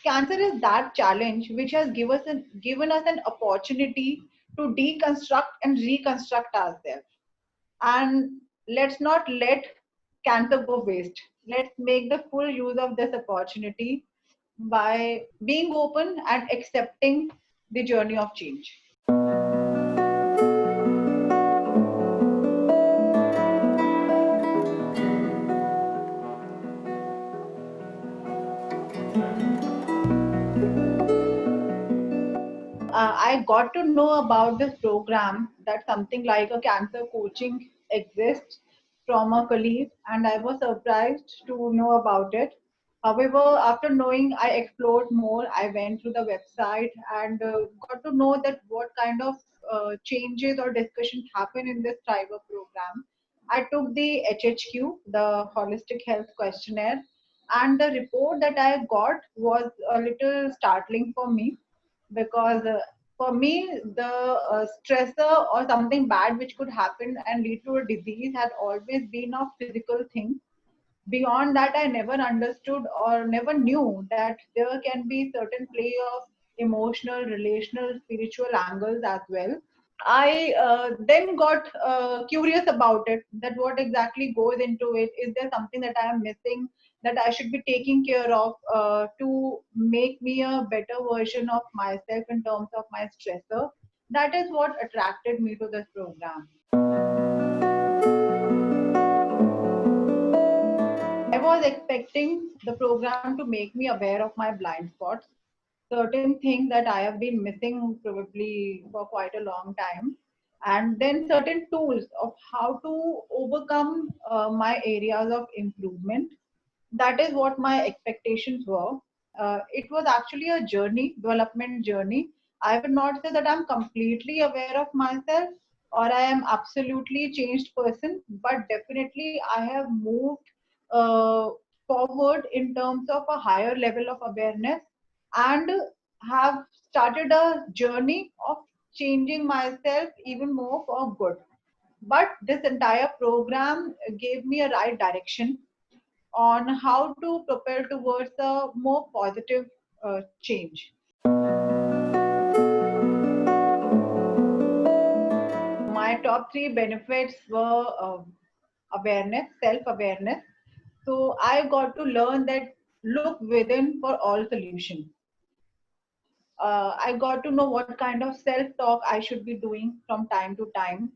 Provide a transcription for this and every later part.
Cancer is that challenge which has given us an opportunity to deconstruct and reconstruct ourselves. And let's not let cancer go waste. Let's make the full use of this opportunity by being open and accepting the journey of change. I got to know about this program that something like a cancer coaching exists from a colleague, and I was surprised to know about it. However, after knowing, I explored more. I went through the website and got to know that what kind of changes or discussions happen in this Thriver program. I took the HHQ, the Holistic Health Questionnaire, and the report that I got was a little startling for me because for me the stressor or something bad which could happen and lead to a disease had always been a physical thing. Beyond that, I never understood or never knew that there can be certain play of emotional, relational, spiritual angles as well. I then got curious about it, that what exactly goes into it. Is there something that I am missing that I should be taking care of to make me a better version of myself in terms of my stressor? That is what attracted me to this program. I was expecting the program to make me aware of my blind spots, certain things that I have been missing probably for quite a long time, and then certain tools of how to overcome my areas of improvement. That is what my expectations were. It was actually a journey, development journey. I would not say that I'm completely aware of myself or I am absolutely changed person, but definitely I have moved uh, forward in terms of a higher level of awareness and have started a journey of changing myself even more for good. But this entire program gave me a right direction on how to propel towards a more positive change. My top three benefits were awareness, self awareness. So I got to learn that look within for all solutions. I got to know what kind of self talk I should be doing from time to time.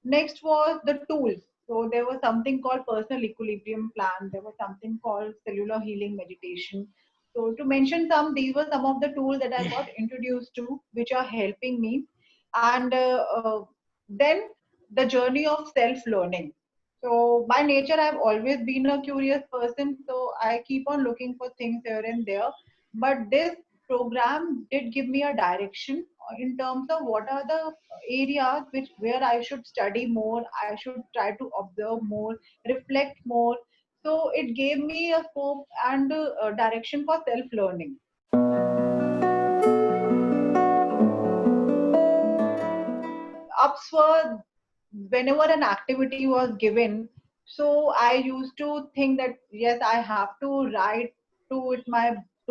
Next was the tools. So there was something called personal equilibrium plan. There was something called cellular healing meditation. So to mention some, these were some of the tools that I got introduced to, which are helping me. And then the journey of self-learning. So by nature, I've always been a curious person. So I keep on looking for things here and there. But this program did give me a direction in terms of what are the areas which where I should study more, I should try to observe more, reflect more. So it gave me a scope and a direction for self-learning. Ups were whenever an activity was given. So I used to think that yes, I have to write to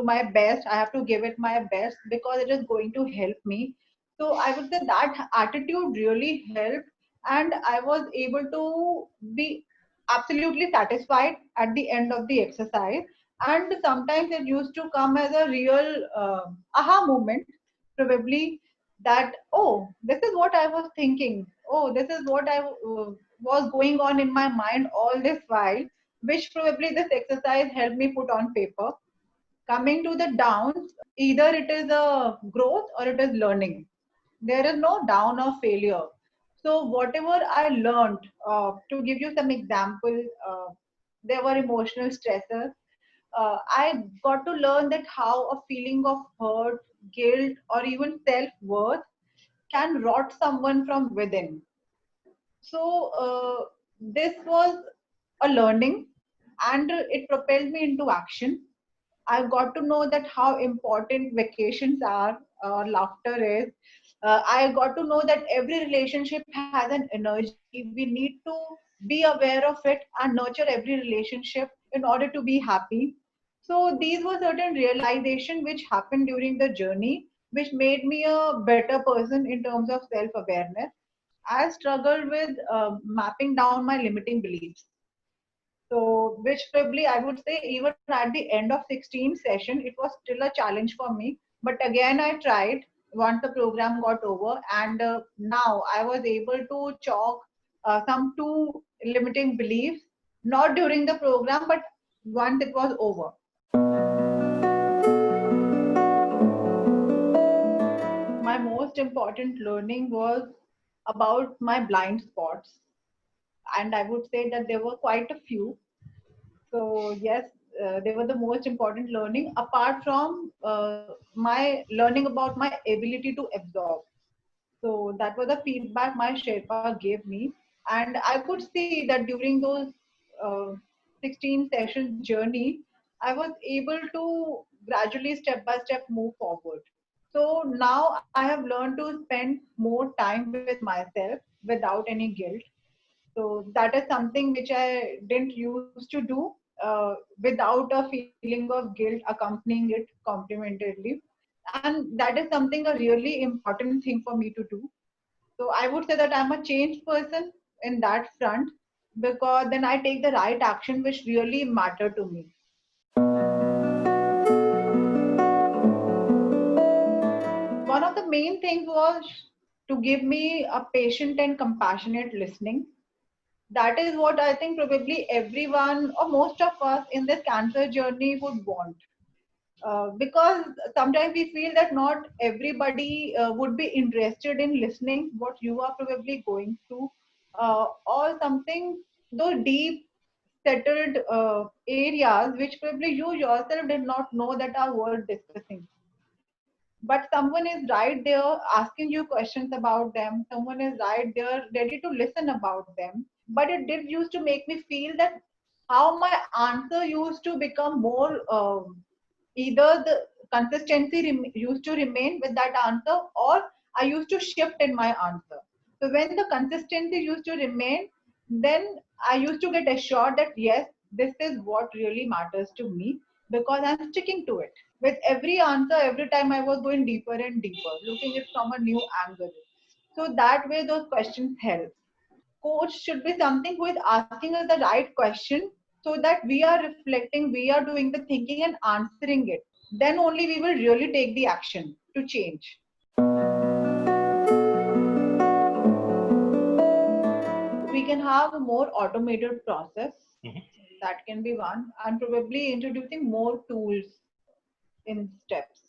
my best. I have to give it my best because it is going to help me. So I would say that attitude really helped, and I was able to be absolutely satisfied at the end of the exercise. And sometimes it used to come as a real aha moment, probably, that oh, this is what I was thinking, oh, this is what I was going on in my mind all this while, which probably this exercise helped me put on paper. Coming to the downs, either it is a growth or it is learning. There is no down or failure. So whatever I learned, to give you some example, there were emotional stressors. I got to learn that how a feeling of hurt, guilt, or even self-worth can rot someone from within. So this was a learning, and it propelled me into action. I got to know that how important vacations are, laughter is. I got to know that every relationship has an energy. We need to be aware of it and nurture every relationship in order to be happy. So these were certain realization which happened during the journey, which made me a better person in terms of self-awareness. I struggled with mapping down my limiting beliefs. So, which probably I would say even at the end of 16 session, it was still a challenge for me. But again, I tried once the program got over, and now I was able to chalk some two limiting beliefs, not during the program, but once it was over. My most important learning was about my blind spots, and I would say that there were quite a few. So yes, they were the most important learning apart from my learning about my ability to absorb. So that was the feedback my Sherpa gave me, and I could see that during those uh, 16 sessions journey, I was able to gradually step by step move forward. So now I have learned to spend more time with myself without any guilt. So that is something which I didn't used to do without a feeling of guilt accompanying it complementarily. And that is something a really important thing for me to do. So I would say that I'm a changed person in that front because then I take the right action which really matter to me. One of the main things was to give me a patient and compassionate listening. That is what I think probably everyone or most of us in this cancer journey would want. Because sometimes we feel that not everybody would be interested in listening what you are probably going through, or something those deep settled areas which probably you yourself did not know that are worth discussing, but someone is right there asking you questions about them, someone is right there ready to listen about them. But it did used to make me feel that how my answer used to become more either the consistency used to remain with that answer, or I used to shift in my answer. So when the consistency used to remain, then I used to get assured that yes, this is what really matters to me because I'm sticking to it. With every answer, every time I was going deeper and deeper, looking it from a new angle. So that way those questions help. Coach should be something who is asking us the right question so that we are reflecting, we are doing the thinking and answering it. Then only we will really take the action to change. We can have a more automated process. That can be one, and probably introducing more tools in steps.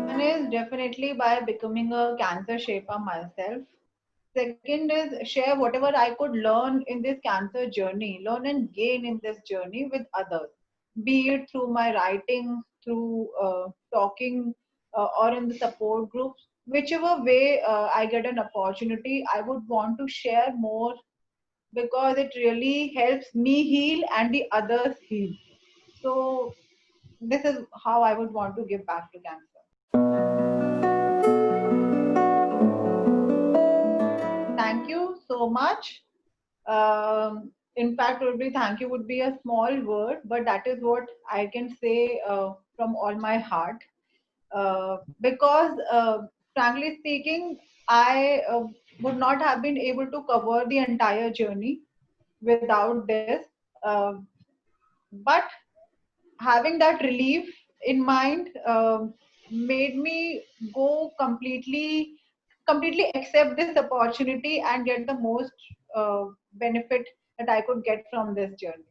One is definitely by becoming a cancer shaper myself. Second is share whatever I could learn in this cancer journey, learn and gain in this journey with others, be it through my writing, through talking, or in the support groups. Whichever way I get an opportunity, I would want to share more because it really helps me heal and the others heal. So, this is how I would want to give back to cancer. Thank you so much. In fact, would be thank you would be a small word, but that is what I can say from all my heart. Because, frankly speaking, I would not have been able to cover the entire journey without this. Uh, but having that relief in mind made me go completely accept this opportunity and get the most benefit that I could get from this journey.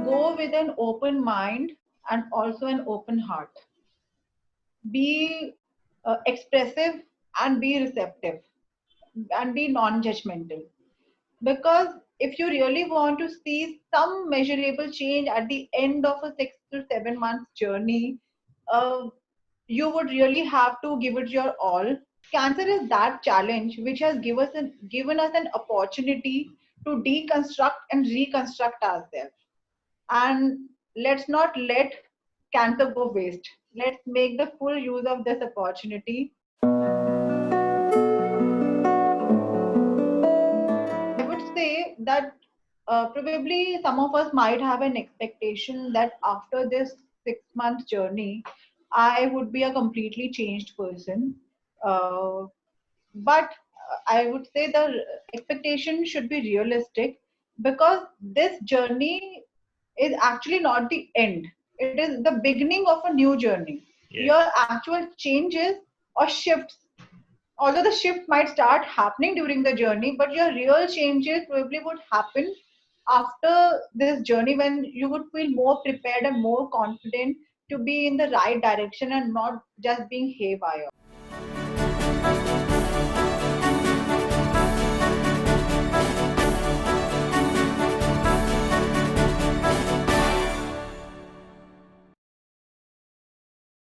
Go with an open mind and also an open heart. Be expressive and be receptive and be non-judgmental. Because if you really want to see some measurable change at the end of a 6 to 7 months journey, uh, you would really have to give it your all. Cancer is that challenge which has given us an opportunity to deconstruct and reconstruct ourselves. And let's not let cancer go waste. Let's make the full use of this opportunity. say that probably some of us might have an expectation that after this 6 month journey, I would be a completely changed person. Uh, but I would say the expectation should be realistic, because this journey is actually not the end. It is the beginning of a new journey. Yes. Your actual changes or shifts, although the shift might start happening during the journey, but your real changes probably would happen after this journey, when you would feel more prepared and more confident to be in the right direction and not just being haywire.